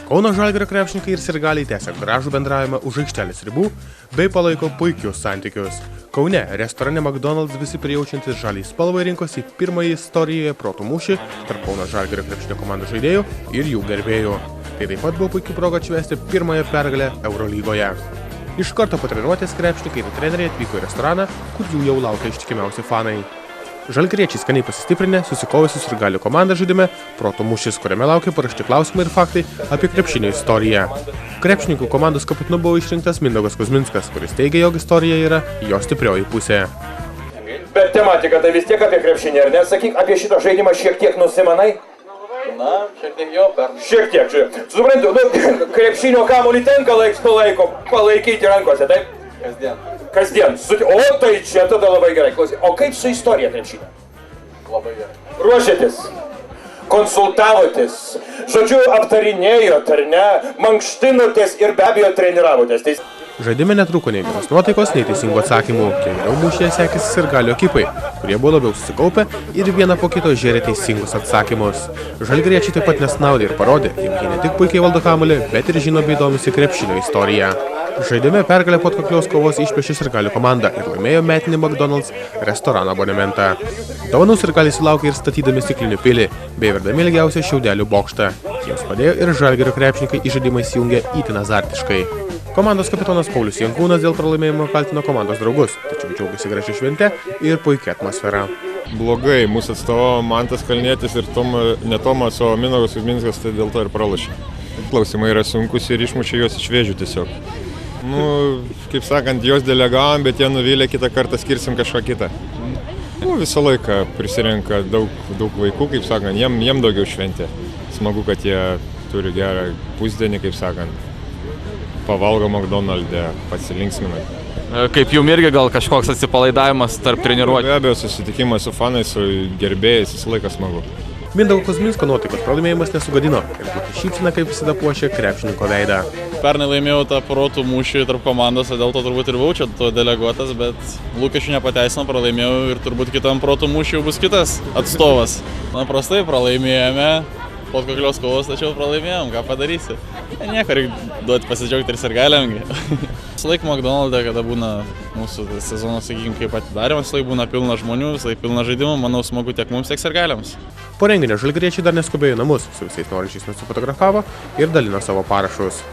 Kauno Žalgirio krepšininkai ir sirgaliai tęsia gražų bendravimą už aikštelės ribų bei palaiko puikius santykius. Kaune restorane McDonald's visi prijaučiantys žaliai spalvai rinkosi pirmąjį istorijoje protų mūšį tarp Kauno Žalgirio krepšinio komandos žaidėjų ir jų gerbėjų. Tai taip pat buvo puikia proga atšvęsti pirmąją pergalę Eurolygoje. Iš karto po treniruotės krepšininkai ir treneriai atvyko į restoraną, kur jų jau laukia ištikimiausi fanai. Žalgiriečiai skaniai pasistiprinę, susikovusius ir galių komandą žaidime, proto mūšis, kuriame laukia parašti klausimai ir faktai apie krepšinio istoriją. Krepšininkų komandos kapitonu buvo išrinktas Mindaugas Kuzminskas, kuris teigia, jog istorija yra jo stiprioji pusė. Bet tematika tai vis tiek apie krepšinį, ar ne? Sakyk, apie šitą žaidimą šiek tiek nusimanai? Na, šiek tiek jo per. Šiek tiek, suprantu, krepšinio kamuolį tenka laiks po laiko palaikyti rankose, taip? Kasdien. O, tai čia tada labai gerai. Klausyk, o kaip su istorija krepšinio? Labai gerai. Ruošėtės, konsultavotės, žodžiu, aptarinėjot, ar ne, mankštinotės ir be abejo treniravotės. Žaidime netruko nei geros nuotaikos, nei teisingų atsakymų. Kiek geriau mūšyje sekėsi sirgalių ekipai, kurie buvo labiau susikaupę ir vieną po kito žėrė teisingus atsakymus. Žalgiriečiai taip pat nesnaudė ir parodė, jog jie ne tik puikiai valdo kamuolį, bet ir žino bei domisi krepšinio istoriją. Žaidime pergalę po atkaklios kovos išplėšė sirgalių komanda ir laimėjo metinį McDonald's restorano abonementą. Dovanų sirgaliai sulaukė ir statydami stiklinį pilį, bei verdami ilgiausią šiaudelių bokštą. Jiems padėjo ir Žalgirio krepšininkai į žaidimą įsijungė itin azartiškai. Komandos kapitonas Paulius Jankūnas dėl pralaimėjimo kaltino komandos draugus, tačiau džiaugiasi gražia švente ir puikia atmosfera. Blogai, mūsų atstovavo Mantas Kalnietis ir Tomas, o Mindaugas Kuzminskas tai dėl to ir pralašė. Klausimai yra sunkus ir išmušė juos iš vėžių tiesiog. Kaip sakant, juos delegavom, bet jie nuvylė, kitą kartą skirsim kažką kitą. Visą laiką prisirenka daug vaikų, kaip sakant, jiem daugiau šventė. Smagu, kad jie turi gerą pusdienį, kaip sakant. Pavalgo McDonald'e, pasilinksmina. Kaip jum irgi gal kažkoks atsipalaidavimas tarp treniruočių? Be abejo, susitikimas su fanais, su gerbėjais, visą laiką smagu. Mindaugo Kuzminsko nuotaikos pralaimėjimas nesugadino ir būtų šypsena, kaip visada puošia krepšininko veidą. Pernai laimėjau tą protų mūšį tarp komandos, dėl to turbūt ir buvau čia to deleguotas, bet lūkesčių nepateisino, pralaimėjau ir turbūt kitam protų mūšį jau bus kitas atstovas. Prastai pralaimėjome, po atkaklios kovos, tačiau pralaimėjom, ką padarysi. Nieko, reikia duoti pasidžiaugti ir sirgaliamgi. Visąlaik McDonald'e, kada būna mūsų sezono, sakykime, kaip atidarimas, visąlaik būna pilna žmonių, visąlaik pilna žaidimų, manau smagu tiek mums, tiek sirgaliams. Po renginio žalgiriečiai dar neskubėjo į namus, su visais norinčiais nusifotografavo ir dalino savo parašus.